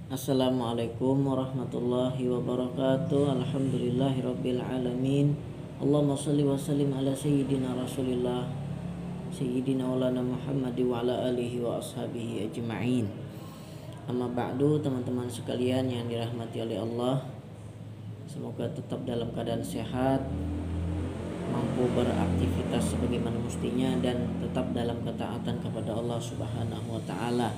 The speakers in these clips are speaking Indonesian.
Assalamualaikum warahmatullahi wabarakatuh. Alhamdulillahirabbil alamin. Allahumma shalli wa sallim ala sayyidina Rasulillah sayyidina maulana Muhammad wa ala alihi wa ashabihi ajma'in. Amma ba'du, teman-teman sekalian yang dirahmati oleh Allah, semoga tetap dalam keadaan sehat, mampu beraktivitas sebagaimana mestinya, dan tetap dalam ketaatan kepada Allah Subhanahu wa taala.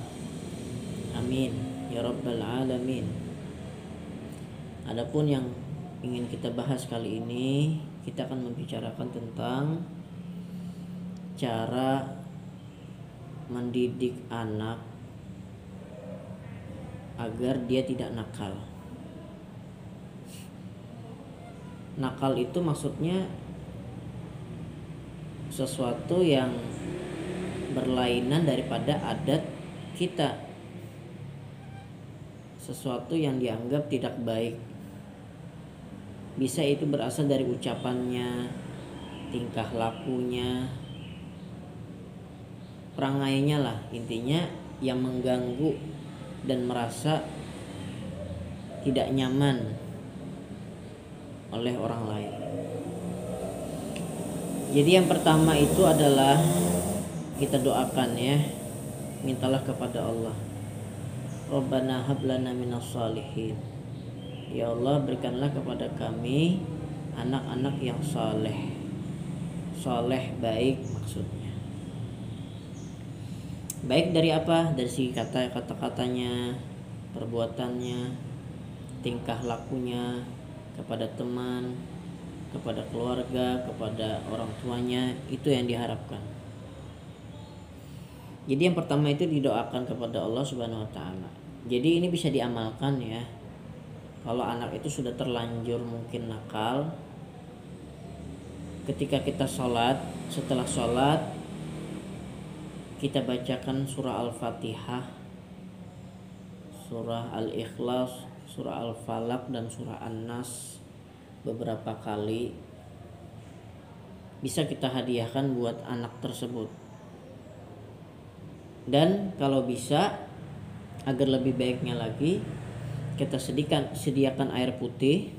Amin ya rabbal alamin. Adapun yang ingin kita bahas kali ini, kita akan membicarakan tentang cara mendidik anak agar dia tidak nakal. Nakal itu maksudnya sesuatu yang berlainan daripada adat kita, sesuatu yang dianggap tidak baik. Bisa itu berasal dari ucapannya, tingkah lakunya, perangainya lah, intinya yang mengganggu dan merasa tidak nyaman oleh orang lain. Jadi yang pertama itu adalah kita doakan ya, mintalah kepada Allah, Rabbana hablana minas shalihin. Ya Allah, berikanlah kepada kami anak-anak yang saleh. Saleh baik maksudnya. Baik dari apa? Dari segi kata-katanya, perbuatannya, tingkah lakunya kepada teman, kepada keluarga, kepada orang tuanya, itu yang diharapkan. Jadi yang pertama itu didoakan kepada Allah Subhanahu wa taala. Jadi ini bisa diamalkan ya. Kalau anak itu sudah terlanjur mungkin nakal, ketika kita sholat, setelah sholat kita bacakan surah Al-Fatihah, surah Al-Ikhlas, surah Al-Falaq, dan surah An-Nas beberapa kali. Bisa kita hadiahkan buat anak tersebut. Dan kalau bisa, agar lebih baiknya lagi, kita sediakan air putih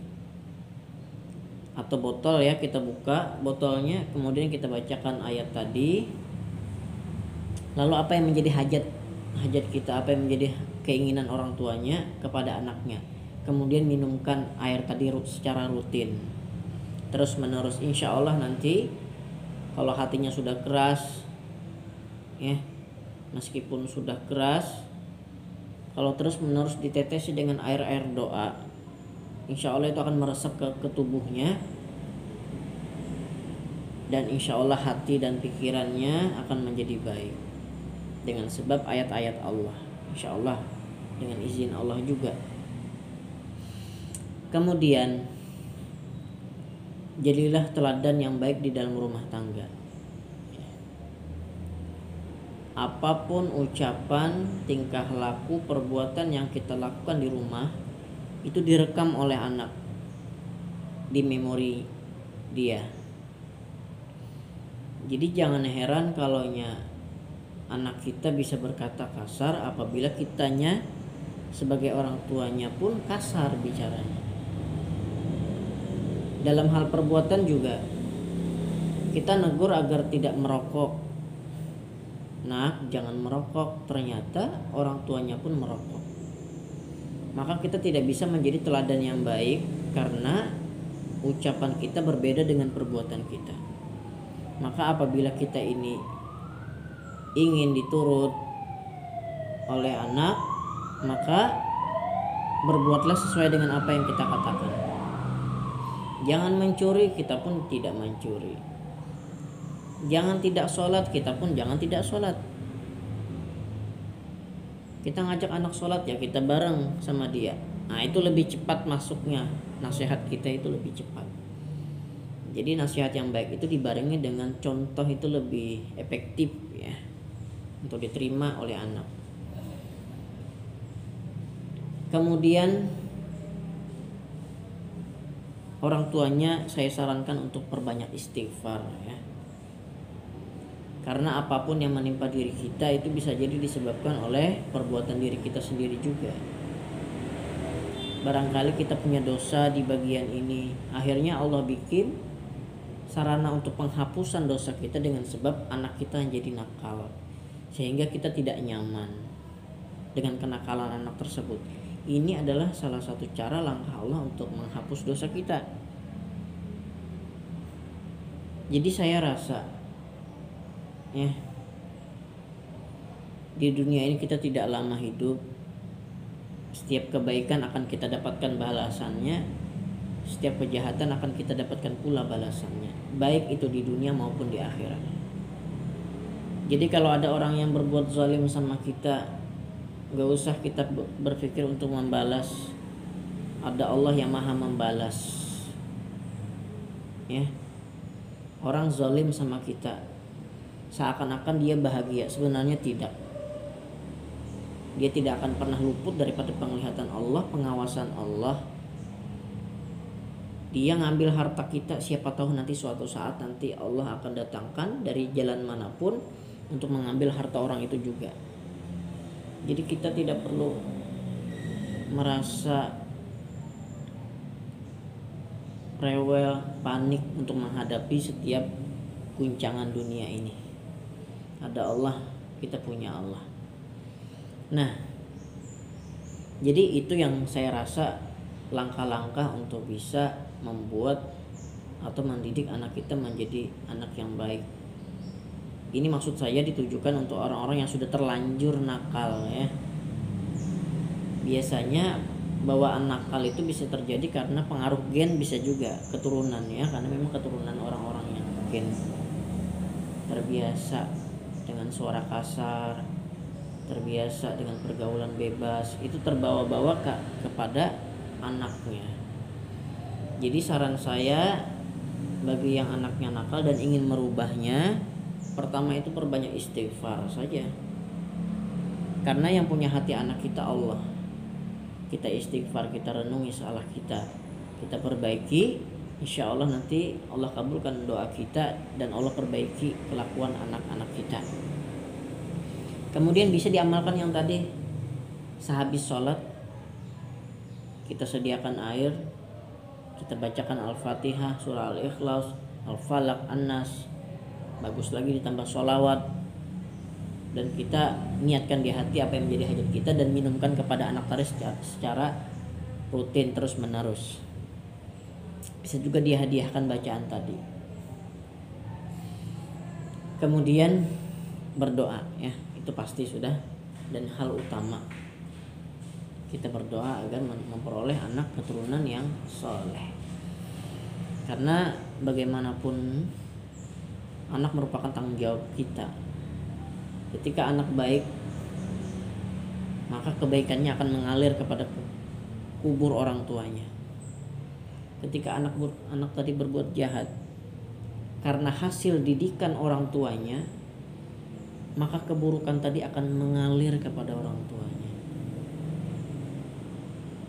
atau botol ya, kita buka botolnya, kemudian kita bacakan ayat tadi. Lalu apa yang menjadi hajat kita, apa yang menjadi keinginan orang tuanya kepada anaknya, kemudian minumkan air tadi secara rutin terus menerus. Insya Allah nanti kalau hatinya sudah keras ya, meskipun sudah keras, kalau terus menerus ditetesi dengan air doa, insya Allah itu akan meresap ke tubuhnya, dan insya Allah hati dan pikirannya akan menjadi baik dengan sebab ayat-ayat Allah, insya Allah, dengan izin Allah juga. Kemudian jadilah teladan yang baik di dalam rumah tangga. Apapun ucapan, tingkah laku, perbuatan yang kita lakukan di rumah, itu direkam oleh anak di memori dia. Jadi jangan heran kalau anak kita bisa berkata kasar apabila kitanya sebagai orang tuanya pun kasar bicaranya. Dalam hal perbuatan juga, kita negur agar tidak merokok. Nak, jangan merokok. Ternyata orang tuanya pun merokok. Maka kita tidak bisa menjadi teladan yang baik karena ucapan kita berbeda dengan perbuatan kita. Maka apabila kita ini ingin diturut oleh anak, maka berbuatlah sesuai dengan apa yang kita katakan. Jangan mencuri, kita pun tidak mencuri. Jangan tidak sholat, kita pun jangan tidak sholat. Kita ngajak anak sholat ya, kita bareng sama dia. Nah itu lebih cepat masuknya, nasihat kita itu lebih cepat. Jadi nasihat yang baik itu dibarengi dengan contoh itu lebih efektif ya, untuk diterima oleh anak. Kemudian orang tuanya saya sarankan untuk perbanyak istighfar ya. Karena apapun yang menimpa diri kita itu bisa jadi disebabkan oleh perbuatan diri kita sendiri juga. barangkali kita punya dosa di bagian ini. Akhirnya Allah bikin sarana untuk penghapusan dosa kita dengan sebab anak kita yang jadi nakal, sehingga kita tidak nyaman dengan kenakalan anak tersebut. Ini adalah salah satu cara langkah Allah untuk menghapus dosa kita. Jadi saya rasa ya, di dunia ini kita tidak lama hidup. Setiap kebaikan akan kita dapatkan balasannya, setiap kejahatan akan kita dapatkan pula balasannya, baik itu di dunia maupun di akhirat. Jadi kalau ada orang yang berbuat zalim sama kita, gak usah kita berpikir untuk membalas. Ada Allah yang maha membalas. Ya, orang zalim sama kita seakan-akan dia bahagia, sebenarnya tidak. Dia tidak akan pernah luput daripada penglihatan Allah, pengawasan Allah. Dia ngambil harta kita, siapa tahu nanti suatu saat nanti Allah akan datangkan dari jalan manapun untuk mengambil harta orang itu juga. Jadi kita tidak perlu merasa rewel, panik untuk menghadapi setiap guncangan dunia ini. Ada Allah, kita punya Allah. Nah, jadi itu yang saya rasa langkah-langkah untuk bisa membuat atau mendidik anak kita menjadi anak yang baik. Ini maksud saya ditujukan untuk orang-orang yang sudah terlanjur nakal ya. Biasanya bawaan nakal itu bisa terjadi karena pengaruh gen, bisa juga keturunan ya, karena memang keturunan orang-orang yang mungkin terbiasa dengan suara kasar, terbiasa dengan pergaulan bebas, itu terbawa-bawa kepada anaknya. Jadi saran saya bagi yang anaknya nakal dan ingin merubahnya, pertama itu perbanyak istighfar saja. Karena yang punya hati anak kita Allah. Kita istighfar, kita renungi salah kita, kita perbaiki, insya Allah nanti Allah kabulkan doa kita dan Allah perbaiki kelakuan anak-anak kita. Kemudian bisa diamalkan yang tadi, sehabis sholat kita sediakan air, kita bacakan Al-Fatihah, surah Al-Ikhlas, Al-Falaq, An-Nas, bagus lagi ditambah sholawat, dan kita niatkan di hati apa yang menjadi hajat kita dan minumkan kepada anak tadi secara rutin terus menerus. Bisa juga dihadiahkan bacaan tadi. Kemudian berdoa ya, itu pasti sudah, dan hal utama kita berdoa agar memperoleh anak keturunan yang soleh. Karena bagaimanapun anak merupakan tanggung jawab kita. Ketika anak baik, maka kebaikannya akan mengalir kepada kubur orang tuanya. Ketika anak tadi berbuat jahat, karena hasil didikan orang tuanya, maka keburukan tadi akan mengalir kepada orang tuanya.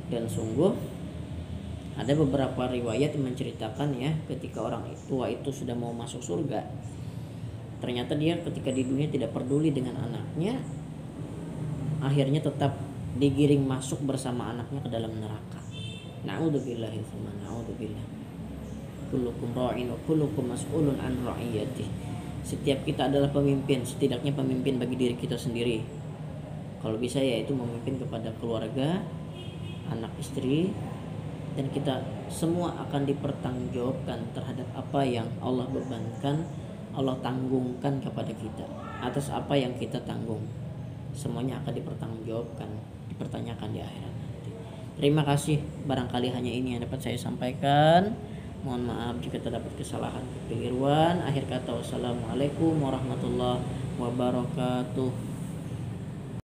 Dan sungguh ada beberapa riwayat yang menceritakan ya, ketika orang tua itu sudah mau masuk surga, ternyata dia ketika di dunia tidak peduli dengan anaknya, akhirnya tetap digiring masuk bersama anaknya ke dalam neraka. Na'udzubillah, na'udzubillah. Kullukum ra'in wa kullukum mas'ulun an ra'iyatih. Setiap kita adalah pemimpin, setidaknya pemimpin bagi diri kita sendiri. Kalau bisa yaitu memimpin kepada keluarga, anak istri, dan kita semua akan dipertanggungjawabkan terhadap apa yang Allah bebankan, Allah tanggungkan kepada kita. Atas apa yang kita tanggung, semuanya akan dipertanggungjawabkan, dipertanyakan di akhirat nanti. Terima kasih, barangkali hanya ini yang dapat saya sampaikan. Mohon maaf jika terdapat kesalahan kekeliruan. Akhir kata, wassalamualaikum warahmatullahi wabarakatuh.